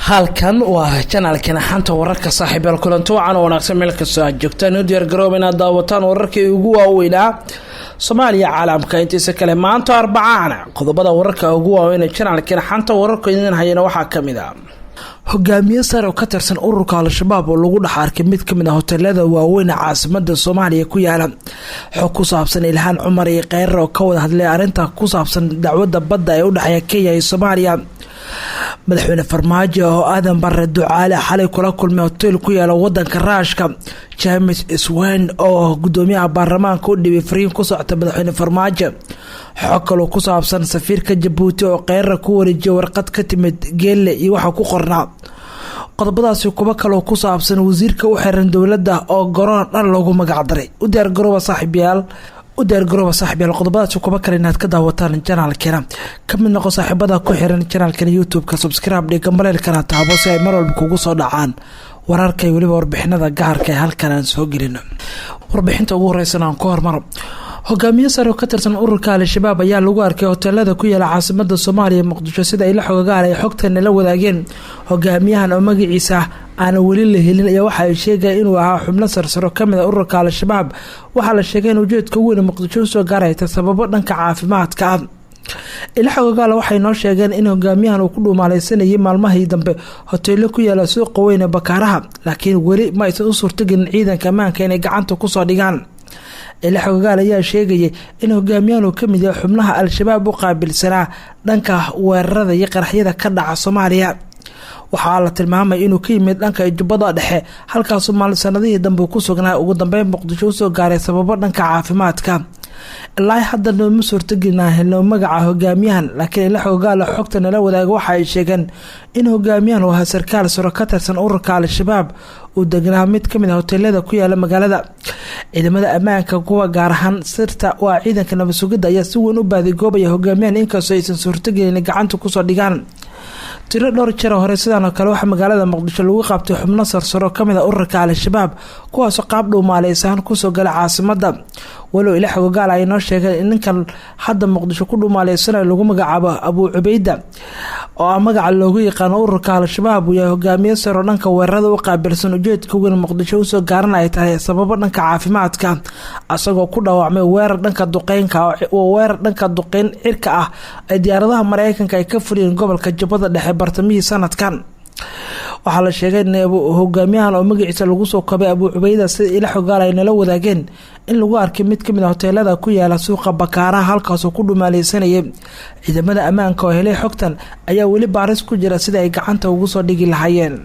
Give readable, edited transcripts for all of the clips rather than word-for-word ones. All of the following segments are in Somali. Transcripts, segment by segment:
halkan waa channelkan xanta wararka saaxiibal kulanto wacan wanaagsan meel kasta aad joogtaan u diyaar garoob inaad daawataan wararkii ugu waaweynaa Soomaaliya caalamka intiisa kale maanta Arbacaan qodobada wararka ugu waaweyn ee channelkan xanta wararka idin hayna waxaa kamid ah hogaamiye sare oo ka tirsan ururka Al-Shabaab oo lagu dhaxarkay mid kamid ah hoteelada waaweyn ee caasimadda Soomaaliya ku yaala xog ku saabsan Ilhaan Cumar iyo Khayr oo ka wada hadlay arinta ku saabsan dacwadda badda ee u dhaxeeya Kenya iyo Soomaaliya madaxweyne Farmaajo oo Aadan Barre Ducaale xalay kula kulmay hotel ku yaala wadanka Raashka James Iswaan oo gudoomiyaha baarlamaanka u dhibay fariin ku socota madaxweyne Farmaajo xog kale ku saabsan safiirka Djibouti oo Khayr ku wareejiyay warqad ka timid Geelle iyo waxa ku qornaa qodobadaasi kuba kale ku saabsan wasiirka u xiran dawladda oo garoon dhan lagu magac daray u diyaar garooba saaxiibayaal qodobadaasi kuba kale inaad ka daawataan channelkeena kamid noqo saaxiibada ku xiran channelkeena YouTube-ka subscribe dhiga mareelkana taabo si ay mar walba kugu soo dhacaan wararka iyo waliba warbixinada gaarka ee halkan aan soo gelino warbixinta ugu horeysan aan ku hormaro hogaamiye sare oo ka tirsan ururka Al-Shabaab ayaa lagu arkay hoteelada ku yaala caasimadda Soomaaliya Muqdisho sida ay la xogaagalay xogtan la wadaageen hogaamiyahan oo magaciisa aan wali la helin ayaa waxa ay sheegay inuu ahaa xubno sarsaro kamid ah ururka Al-Shabaab waxa la sheegay in ujeedka weyn Muqdisho soo gaaray sababo dhanka caafimaadka ah ila xogagaal waxay noo sheegeen in hogaamiyahan uu ku dhuumaaleysanayay maalmahii dambe hoteelo ku yaala suuqa weyn ee Bakaaraha laakiin wali ma aysan u suurtagelin ciidanka ammaanka inay gacanta ku soo dhigaan ila xogagaal ayaa sheegay in hogaamiyahan uu kamid yahay xubnaha Al-Shabaab u qaabilsanaa dhanka weerarada iyo qaraxyada ka dhaca Soomaaliya waxaa la tilmaamay inuu ka yimid dhanka Jubbada Dhexe halkaas oo sanadihii dambe ku sugnaa ugu dambeyn Muqdisho soo gaaray sababo dhanka caafimaadka ilaa hadda ma suurtagelinahay magaca hogaamiyahan laakiin ila xogagaal xogtan la wadaago waxa ay sheegeen in hogaamiyahan uu sarkaal sare ka tirsan ururka Al-Shabaab uu degnaa mid kamid ah hoteelada ku yaala magaalada ciidamada ammaanka kuwa gaar ahaan sirta waa ciidanka nabad sugidda ayaa si weyn u baadigoobaya hogaamiyahan inkastoo aysan suurtagelin gacanta ku soo dhigaan tiro dhowr jeer hore sidaan kale waxa magaalada Muqdisho lagu qabtay xubno sarsaro kamid ah ururka Al-Shabaab kuwaas oo qaab dhuumaaleysan ku soo galay caasimadda walow ila xogagaal ay noo sheegeen in ninkan hadda Muqdisho ku dhuumaaleysan lagu magacaabo Abu Ubayda oo magaca loogu yaqaan ururka Al-Shabaab iyo hogaamiye sare dhanka weerarada u qaabilsan ujeedka weyn Muqdisho soo gaaranay tahay sababo dhanka caafimaadka asagoo ku dhaawacmay weerar dhanka duqeyn cirka ah ay diyaaradaha Mareykanka ay ka fuliyeen gobolka Jubbada Dhexe bartamihii sanadkan waxaa la sheegay in hogaamiyahan oo magaciisa lagu soo kabay Abu Ubayda sida ila xogaal ay nala wadaageen in lagu arkay mid kamid ah hoteelada ku yaala suuqa Bakaaraha halkaas oo ku dhumaaleysanayay ciidamada ammaanka oo helay xogtan ayaa wali baaris ku jira sida ay gacanta ugu soo dhigi lahaayeen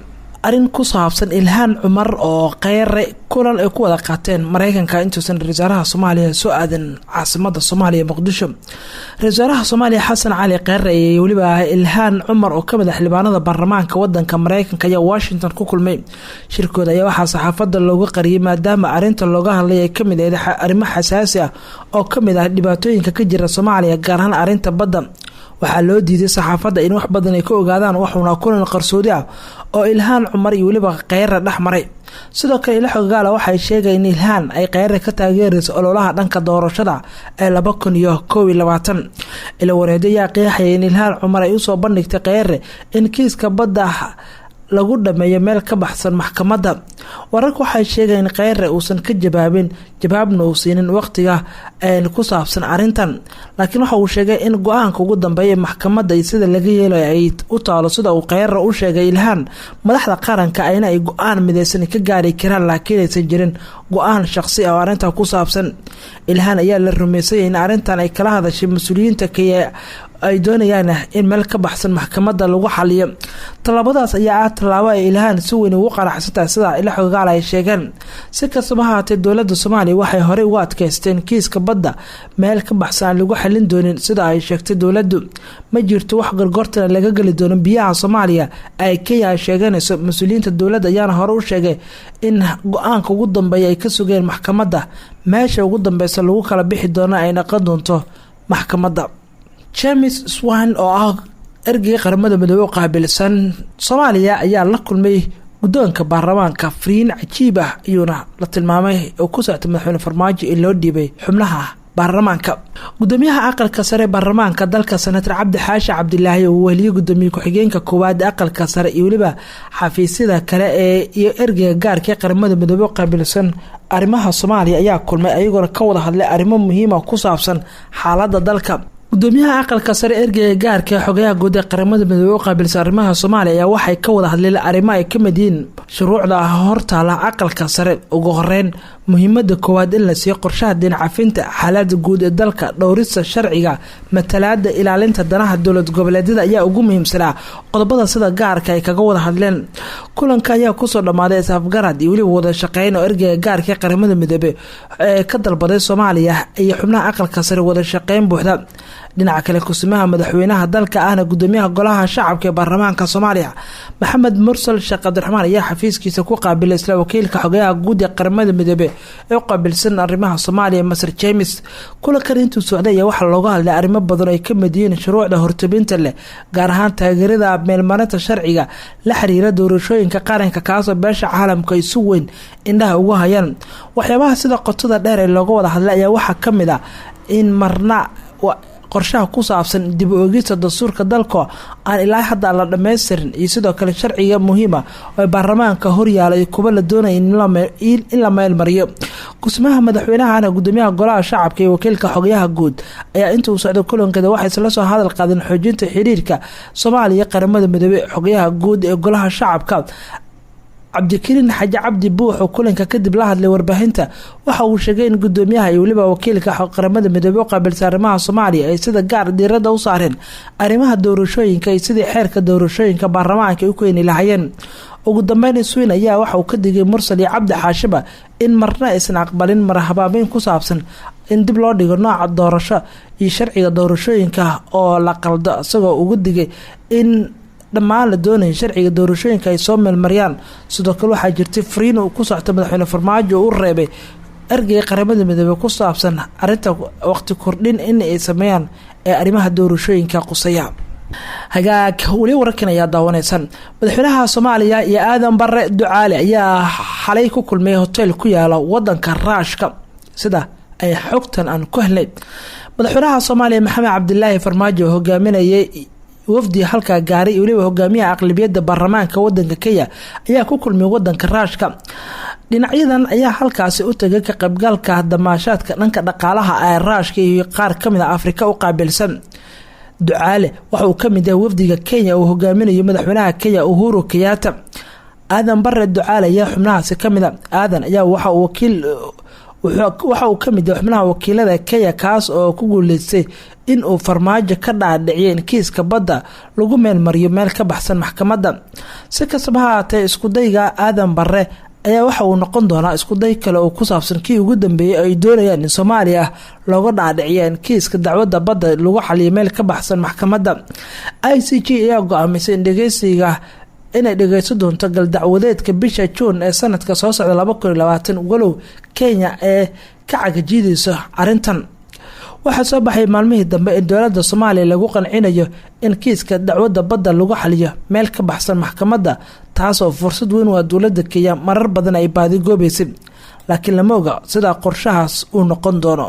arin ku saabsan Ilhaan Cumar oo Khayr kulan ay ku wada qaateen Mareykanka intuusan ra'iisul Soomaaliya soo aadan caasimadda Soomaaliya Muqdisho ra'iisul Soomaaliya Xasan Cali Khayr iyo waliba Ilhaan Cumar oo kamid ah xildhibaanada baarlamaanka wadanka Mareykanka ayaa Washington ku kulmay shirkooda ayaa waxa saxaafadda looga qariyay maadaama arinta looga hadlay kamid ah arrimo xasaasi ah oo kamid ah dhibaatooyinka ka jira Soomaaliya gaar ahaan arinta badda waxaa loo diiday saxaafadda in wax badan ay ka ogaadaan waxuna kulan qarsoodi ah oo Ilhaan Cumar iyo waliba Khayr dhaxmaray sidoo kale ila xogagaal waxay sheegayeen in Ilhaan ay Khayr ka taageerayso ololaha dhanka doorashada ee 2021 ila wareedaya qeexay in Ilhaan Cumar ay u soo bandhigtay Khayr in kiiska badda lagu dhameeyo meel ka baxsan maxkamadda wararku waxay sheegeen in Khayr uusan ka jawaabna uu siinin waqtiga ee ku saabsan arintan laakiin waxa uu sheegay in go'aanka ugu dambeeya maxkamadda sida laga yeelay ay u taalo sida uu Khayr u sheegay Ilhaan madaxda qaranka ayna ay go'aan midaysan ka gaari karaan laakiin aysan jirin go'aan shakhsi ah oo arinta ku saabsan Ilhaan ayaa la rumeysay in arintan ay kala hadashay mas'uuliyiinta ay doonayaan in meel ka baxsan maxkamadda lagu xaliyo talabadaas ayaa talaabo ay Ilhaan si weyn ugu qaraxsatay sida ila xogagaal ay sheegeen si kastaba haatee dawladda Soomaaliya waxay hore ugu adkaysteen kiiska badda meel ka baxsan lagu xalin doonin sida ay sheegtay dawladdu ma jirto wax gorgortan laga gali doono biyaha Soomaaliya ay Kenya sheeganayso mas'uuliyiinta dawladda ayaana hore u sheegay in go'aanka ugu dambeeya ay ka sugeen maxkamadda meesha ugu dambeeysa lagu kala bixi doono ay noqon doonto maxkamadda James Iswaan oo ah ergey qaramada midowga qaabilsan Soomaaliya ayaa la kulmay guddoonka baarlamaanka fariin cajiib ah iyuna la tilmaamay oo ku socday madaxweyne Farmaajo in loo dhiibay xubnaha baarlamaanka. gudoomiyaha aqalka sare baarlamaanka dalka senator cabdi xaashi cabdilaahi oo waliyo gudoomiye ku-xigeenka koowaad aqalka sare iyo waliba xafiisyada kale iyo ergeyga gaarka qaramada midoobe qaabilsan arrimaha Soomaaliya ayaa kulmay ayagoo ka wada hadlay arrimo muhiim ah ku saabsan xaaladda dalka. gudoomiyaha aqalka sare ergeyga gaarka xogayaha guud ee qaramada midoobe qaabilsan arrimaha Soomaaliya ayaa waxay ka wada hadleen arrimo ay ka mid yihiin shuruucda hortaala aqalka sare. ugu horeyn muhiimada koowaad in la siiyo qorshaha deen cafinta xaaladda guud ee dalka, dhowrista sharciga, matalaadda, ilaalinta danaha dowlad goboleedyada ayaa ugu muhiimsanaa qodobada sida gaarka ay kaga wada hadleen. kulanka ayaa kusoo dhamaaday isafgarad iyo weliba wada shaqeyn oo ergeyga gaarka qaramada midoobe ee ka dalbaday Soomaaliya iyo xubnaha aqalka sare wada shaqeyn buuxda. dhinaca kale kusimaha madaxweynaha dalka ahna gudoomiyaha golaha shacabka ee baarlamaanka Soomaaliya Maxamed Mursal Sheekh Cabdiraxmaan ayaa xafiiskiisa ku qaabilay isla wakiilka xogayaha guud ee qaramada midoobe ee qaabilsan arrimaha Soomaaliya Masar James. kulankan intuu socday ayaa waxaa looga hadlay arrimo badan oo ay ka mid yihiin shuruucda hortabinta leh, gaar ahaan taageerada meelmarinta sharciga la xiriira doorashooyinka qaranka kaasoo beesha caalamka ay si weyn indhaha ugu hayaan. waxyaabaha sida qotada dheer ee looga wada hadlay ayaa waxaa ka mid ah in marna qorshaha ku saabsan dib u eegista dastuurka dalka aan ilaa hadda la dhameystirin iyo sidoo kale sharciga muhiima oo baarlamaanka horyaalay kuba la doonay in la meel mariyo. kusimaha madaxweynaha gudoomiyaha golaha shacabka iyo wakiilka xogayaha guud ayaa intuu socday kulankeeda waxay isla soo hadal qaadeen xoojinta xiriirka Soomaaliya qaramada midoobe. xogayaha guud ee golaha shacabka cabdikariin xaji cabdi buux oo kulanka kadib la hadlay warbaahinta waxa uu sheegay in gudoomiyaha iyo waliba wakiilka qaramada midoobe oo qaabilsan arrimaha Soomaaliya ay sida gaar diirada u saareen arrimaha doorashooyinka iyo sidii xeerka doorashooyinka baarlamaanka u keeni lahaayeen. ugu dambeyn Swin ayaa waxa uu ka digay Mursal iyo Cabdi Xaashiba in marna aysan aqbalin marhabaabin ku saabsan in dib loo dhigo nooca doorasho iyo sharciga doorashooyinka oo la qaldo, isagoo ugu digay in dhammaan la doonay sharciga doorashooyinka ay soo meelmariyaan. sidoo kale waxaa jirtay fariin uu ku socto madaxweyne Farmaajo uu reebay ergeyga qaramada midoobe ku saabsan arinta waqti kordhin in ay sameeyaan ee arrimaha doorashooyinka qusaya. hagaag wali wararkan ayaa daawanaysan. madaxweynaha Soomaaliya iyo Aadan Barre Ducaale ayaa xalay ku kulmay hotel ku yaala wadanka Raashka sida ay xogtan aan ku helnay. madaxweynaha Soomaaliya Maxamed Cabdilaahi Farmaajo hogaaminayay wafdi halka gaaray waliba hogaamiyaha aqlabiyadda baarlamaanka wadanka Kenya ayaa ku kulmay wadanka Raashka. dhinacyadan ayaa halkaasi u tagay ka qaybgalka damaashaadka dhanka dhaqaalaha ee Raashka iyo qaar kamid ah Afrika u qaabilsan. Ducaale waxa uu kamid yahay wafdiga Kenya oo hogaaminayo madaxweynaha Kenya Uhuru Kenyatta. Aadan Barre Ducaale ayaa xubnahaasi kamid ah. aadan ayaa waxa uu kamid yahay xubnaha wakiilada Kenya kaas oo ku guuleystay in uu Farmaajo ka dhaadhiciyay in kiiska badda lagu meel mariyo meel ka baxsan maxkamadda. si kastaba ha ahaatee isku dayga Aadan Barre ayaa waxa uu noqon doonaa isku day kale oo ku saabsan kii ugu dambeeyay ay doonayaan in Soomaaliya looga dhaadhiciyo in kiiska dacwadda badda lagu xaliyo meel ka baxsan maxkamadda. ICJ ayaa go'aamisay in dhageysiga inay dhageyso doonto gal dacwadeedka bisha June ee sanadka soo socda 2020 walow Kenya ee ka cagajiidayso arintan. waxaa soo baxay maalmihii dambe in dowladda Soomaaliya lagu qancinayo in kiiska dacwadda badda lagu xaliyo meel ka baxsan maxkamadda, taasoo fursad weyn waa dowladda Kenya marar badan ay baadi goobaysay, laakiin lama oga sida qorshahaas uu noqon doono.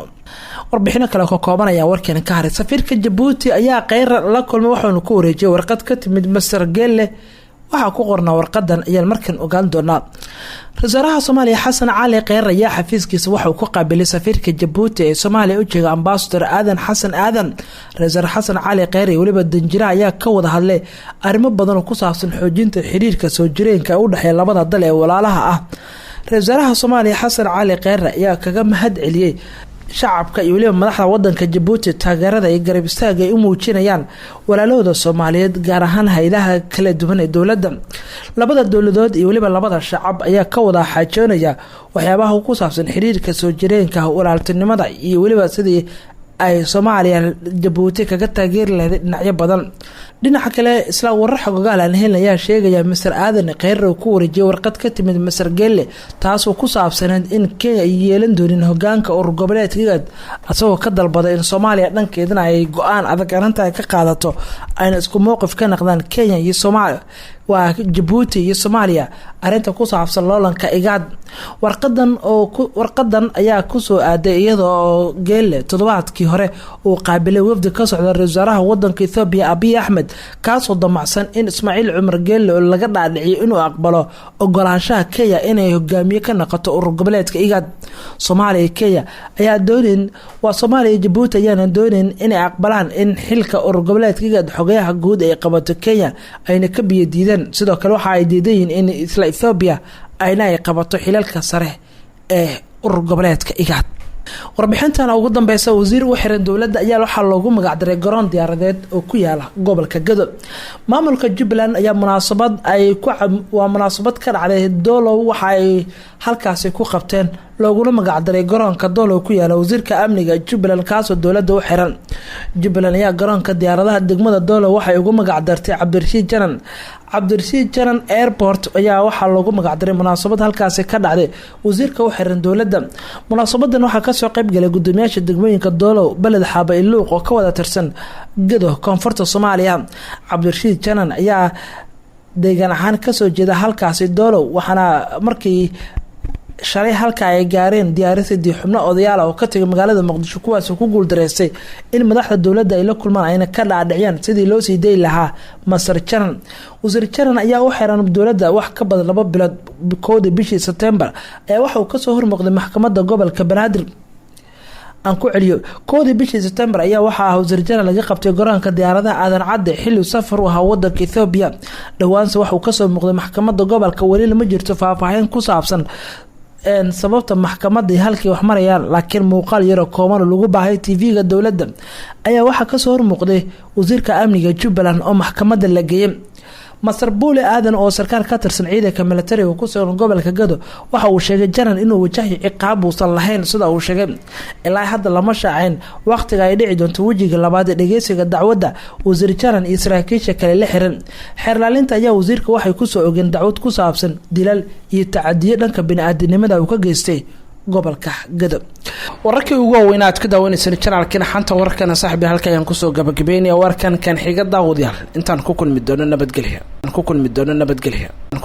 warbixino kale oo koobanaya warkan ka haray. safiirka Djibouti ayaa qeyr la kulmay waxaanu ku wareejiyay warqad ka timid Masar Geelle. waxaa ku qornaa warqadan ayaan markan ogaan doonaa. Rasaaraha Soomaaliya Xasan Cali Kheyr ayaa xafiiskiisa waxa uu ku qaabilay safiirka Djibouti ee Soomaaliya u jeega ambassador Aadan Xasan Aadan. Rasaar Xasan Cali Kheyr iyo waliba danjiraha ayaa ka wada hadlay arrimo badan oo ku saabsan xoojinta xiriirka soo jireenka u dhaxeeya labada dal ee walaalaha ah. Rasaaraha Soomaaliya Xasan Cali Kheyr ayaa kaga mahad celiyay shacabka iyo waliba madaxda wadanka Djibouti taageerada ay garab istaag ay u muujinayaan walaalahooda Soomaaliyeed gaar ahaan hay'adaha kala duwan ee dawladda. labada dawladood iyo waliba labada shacab ayaa ka wada xaajoonaya waxyaabaha ku saabsan xiriirka soo jireenka walaaltinimada iyo waliba sidii ay Soomaaliya Djibouti kaga taageeri lahayd dhinacyo badan. dhinaca kale isla warar xogaal aan helnaya sheegaya Masar Aadan Kheyr oo ku wareejiyay warqad ka timid Masar Geelle taasoo ku saabsaneed in Kenya ay yeelan doonin hogaanka urur goboleedka asagoo ka dalbaday in Soomaaliya dhankeedana ay go'aan adag arrinta ka qaadato ayna isku mowqif ka noqdaan Kenya iyo Soomaaliya. waa Djibouti iyo Soomaaliya arinta ku saabsan loolanka IGAD. warqadan ayaa ku soo aaday iyadoo Geele toddobaadkii hore uu qaabilay wafdi ka socda ra'iisul wasaaraha wadanka Ethiopia Abiy Ahmed kaasoo damacsan in Ismaaciil Cumar Geele laga dhaadhiciyo inuu aqbalo ogolaanshaha Kenya inay hogaamiye ka noqoto urur goboleedka IGAD. Soomaaliya Kenya ayaa doonin Soomaaliya Djibouti ayaan doonin inay aqbalaan in xilka urur goboleedka IGAD xogayaha guud ay qabato Kenya ayna ka biyo diidan. sidoo kale waxa ay diideen in isla Ethiopia ayna ay qabato xilalka sare ee urur goboleedka IGAD. warbixintan ugu dambaysa wasiir u xiran dawladda ayaa waxa loogu magac daray garoon diyaaradeed oo ku yaala gobolka Gado. maamulka Jubbaland ayaa munaasabad ka dhacday Doolow waxa ay halkaas ku qabteen looguna magac daray garoonka Doolow ku yaala wasiirka amniga Jubbaland kaasoo dawladda u xiran. Jubbaland ayaa garoonka diyaaradaha degmada Doolow waxay ugu magac dartay Cabdirashiid Janan Airport ayaa waxa loogu magac daray munaasabad halkaas ka dhacday wasiirka u xiran dawladda. munaasabadan waxa ka soo qayb galay gudoomiyaasha degmooyinka Doolow, Balad Xaaba iyo Luuq oo ka wada tirsan Gado koonfurta Soomaaliya. Cabdirashiid Janan ayaa deegaan ahaan ka soo jeeda halkaasi Doolow waxaana markii shalay halka ay gaareen diyaaradii xubno odayaal oo ka tagay magaalada Muqdisho kuwaas oo ku guuldareystay in madaxda dawladda ay la kulmaan ayna ka dhaadhiciyaan sidii loo sii deey lahaa Masar Janan. wasiir Janan ayaa u xiran dawladda wax ka badan 2 bilood koodii bishii September ayaa waxa uu ka soo hormuuqday maxkamadda gobolka Banaadir. aan ku celiyo koodii bishii September ayaa waxa wasiir Janan laga qabtay garoonka diyaaradaha Aadan Cadde xilli safar u ahaa wadanka Ethiopia. dhawaanse waxa uu ka soo muuqday maxkamadda gobolka wali lama jirto faahfaahin ku saabsan sababta maxkamadda halkii wax marayaan, laakiin muuqaal yar oo kooban lagu baahay TV-ga dawladda ayaa waxa ka soo hormuuqday wasiirka amniga Jubbaland oo maxkamadda la geeyay. Masar Buule Aadan oo sarkaal ka tirsan ciidanka military oo ku sugan gobolka Gado waxa uu sheegay Janan inuu wajahay ciqaab uusan lahayn sida uu sheegay. ilaa hadda lama shaacin waqtiga ay dhici doonto wajiga labaad ee dhageysiga dacwadda wasiir Janan iyo saraakiisha kale la xiran. xeerlaalinta ayaa wasiirka waxay ku soo ogeen dacwad ku saabsan dilal iyo tacadiyo dhanka bini'aadanimada uu ka geystay gobolka Gado. wararkii ugu weynaa aad ka daawanaysan channelkana xanta wararkana saaxiib halka ayaan ku soo gabagabeynaya warkan kan xiga daawadayaal intaan ku kulmi doono nabadgelyo